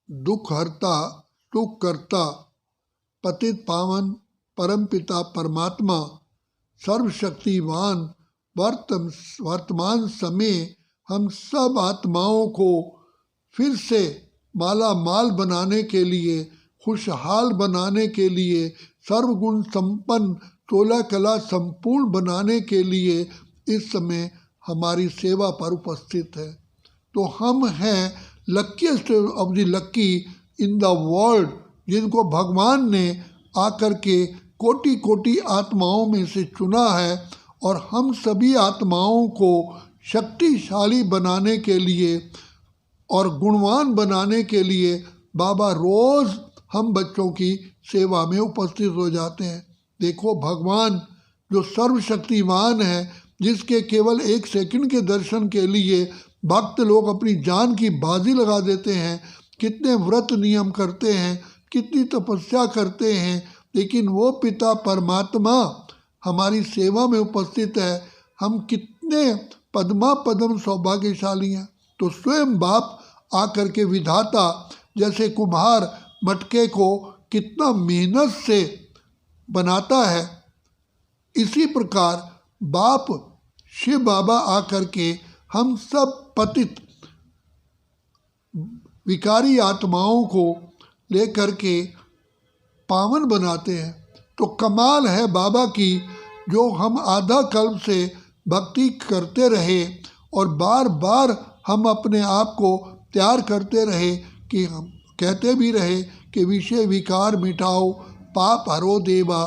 दुख हरता, सुख करता, पतित पावन परमपिता परमात्मा सर्वशक्तिवान वर्तमान समय हम सब आत्माओं को फिर से माला माल बनाने के लिए, खुशहाल बनाने के लिए, सर्वगुण संपन्न 16 कला संपूर्ण बनाने के लिए इस समय हमारी सेवा पर उपस्थित है। तो हम हैं luckiest of the lucky in the world, जिनको भगवान ने आकर के कोटि कोटि आत्माओं में से चुना है और हम सभी आत्माओं को शक्तिशाली बनाने के लिए और गुणवान बनाने के लिए बाबा रोज़ हम बच्चों की सेवा में उपस्थित हो जाते हैं। देखो, भगवान जो सर्वशक्तिवान है, जिसके केवल 1 सेकंड के दर्शन के लिए भक्त लोग अपनी जान की बाजी लगा देते हैं, कितने व्रत नियम करते हैं, कितनी तपस्या करते हैं, लेकिन वो पिता परमात्मा हमारी सेवा में उपस्थित है। हम कितने पद्मा पद्म सौभाग्यशाली हैं। तो स्वयं बाप आकर के विधाता जैसे कुम्हार मटके को कितना मेहनत से बनाता है, इसी प्रकार बाप शिव बाबा आकर के हम सब पतित विकारी आत्माओं को लेकर के पावन बनाते हैं। तो कमाल है बाबा की, जो हम आधा कल्प से भक्ति करते रहे और बार बार हम अपने आप को तैयार करते रहे कि हम कहते भी रहे कि विषय विकार मिटाओ, पाप हरो देवा।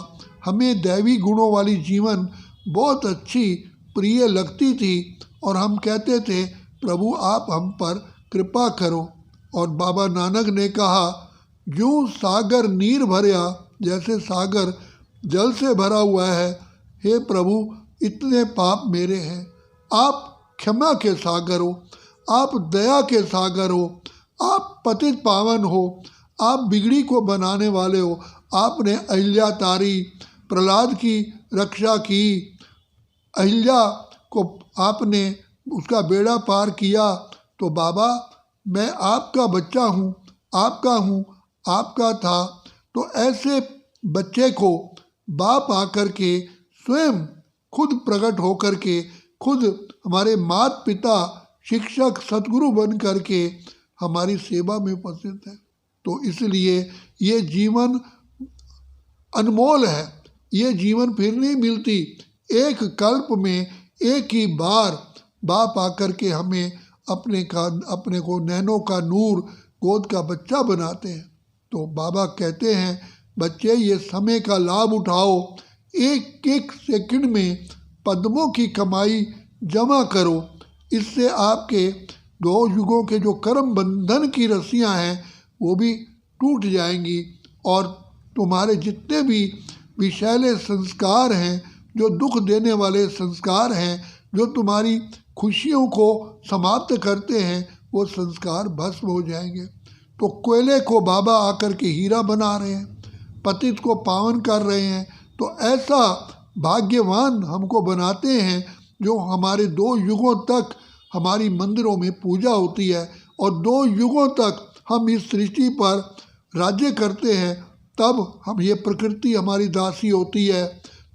हमें दैवी गुणों वाली जीवन बहुत अच्छी प्रिय लगती थी और हम कहते थे प्रभु आप हम पर कृपा करो। और बाबा नानक ने कहा, यूँ सागर नीर भरया, जैसे सागर जल से भरा हुआ है, हे प्रभु इतने पाप मेरे हैं, आप क्षमा के सागर हो, आप दया के सागर हो, आप पतित पावन हो, आप बिगड़ी को बनाने वाले हो। आपने अहिल्या तारी, प्रहलाद की रक्षा की, अहिल्या को आपने उसका बेड़ा पार किया। तो बाबा मैं आपका बच्चा हूँ, आपका हूँ, आपका था। तो ऐसे बच्चे को बाप आकर के स्वयं खुद प्रकट होकर के, खुद हमारे माता पिता शिक्षक सतगुरु बन करके हमारी सेवा में उपस्थित है। तो इसलिए ये जीवन अनमोल है, ये जीवन फिर नहीं मिलती। एक कल्प में एक ही बार बाप आकर के हमें अपने को नैनों का नूर, गोद का बच्चा बनाते हैं। तो बाबा कहते हैं बच्चे ये समय का लाभ उठाओ, एक एक सेकंड में पद्मों की कमाई जमा करो, इससे आपके 2 युगों के जो कर्म बंधन की रस्सियां हैं वो भी टूट जाएंगी और तुम्हारे जितने भी विषैले संस्कार हैं, जो दुख देने वाले संस्कार हैं, जो तुम्हारी खुशियों को समाप्त करते हैं, वो संस्कार भस्म हो जाएंगे। तो कोयले को बाबा आकर के हीरा बना रहे हैं, पतित को पावन कर रहे हैं। तो ऐसा भाग्यवान हमको बनाते हैं जो हमारे 2 युगों तक हमारी मंदिरों में पूजा होती है और 2 युगों तक हम इस सृष्टि पर राज्य करते हैं। तब हम ये प्रकृति हमारी दासी होती है।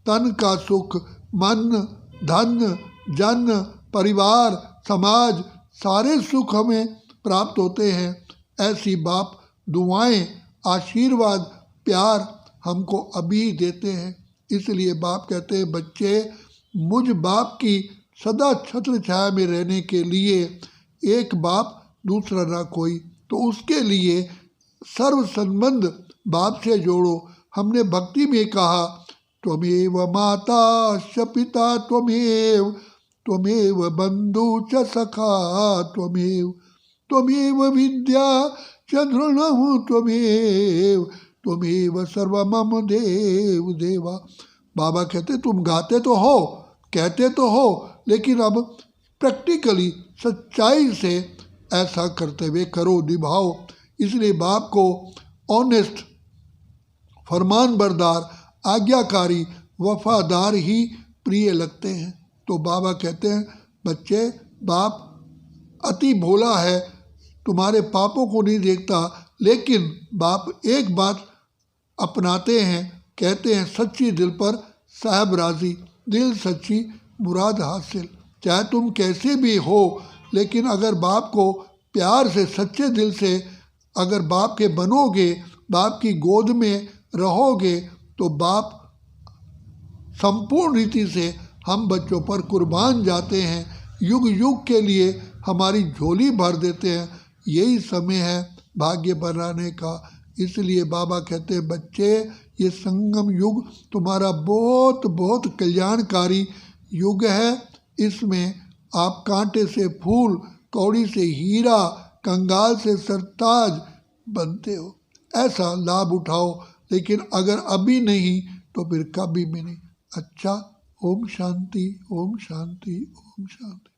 तन का सुख, मन, धन, जन, परिवार, समाज, सारे सुख हमें प्राप्त होते हैं। ऐसी बाप दुआएं, आशीर्वाद, प्यार हमको अभी देते हैं। इसलिए बाप कहते हैं बच्चे मुझ बाप की सदा छत्र छाया में रहने के लिए एक बाप दूसरा ना कोई, तो उसके लिए सर्व संबंध बाप से जोड़ो। हमने भक्ति में कहा त्वमेव माता च पिता त्वमेव, त्वमेव बंधु च सखा त्वमेव, त्वमेव विद्या च धृणः त्वमेव, त्वमेव सर्व मम देव देवा। बाबा कहते तुम गाते तो हो, कहते तो हो, लेकिन अब प्रैक्टिकली सच्चाई से ऐसा करते हुए करो, निभाओ। इसलिए बाप को ऑनेस्ट, फरमान बरदार, आज्ञाकारी, वफादार ही प्रिय लगते हैं। तो बाबा कहते हैं बच्चे बाप अति भोला है, तुम्हारे पापों को नहीं देखता। लेकिन बाप एक बात अपनाते हैं, कहते हैं सच्ची दिल पर साहब राजी, दिल सच्ची मुराद हासिल। चाहे तुम कैसे भी हो, लेकिन अगर बाप को प्यार से सच्चे दिल से अगर बाप के बनोगे, बाप की गोद में रहोगे, तो बाप संपूर्ण रीति से हम बच्चों पर कुर्बान जाते हैं, युग युग के लिए हमारी झोली भर देते हैं। यही समय है भाग्य बनाने का। इसलिए बाबा कहते हैं बच्चे, ये संगम युग तुम्हारा बहुत बहुत कल्याणकारी युग है। इसमें आप कांटे से फूल, कौड़ी से हीरा, कंगाल से सरताज बनते हो। ऐसा लाभ उठाओ, लेकिन अगर अभी नहीं तो फिर कभी भी नहीं। अच्छा, ओम शांति, ओम शांति, ओम शांति।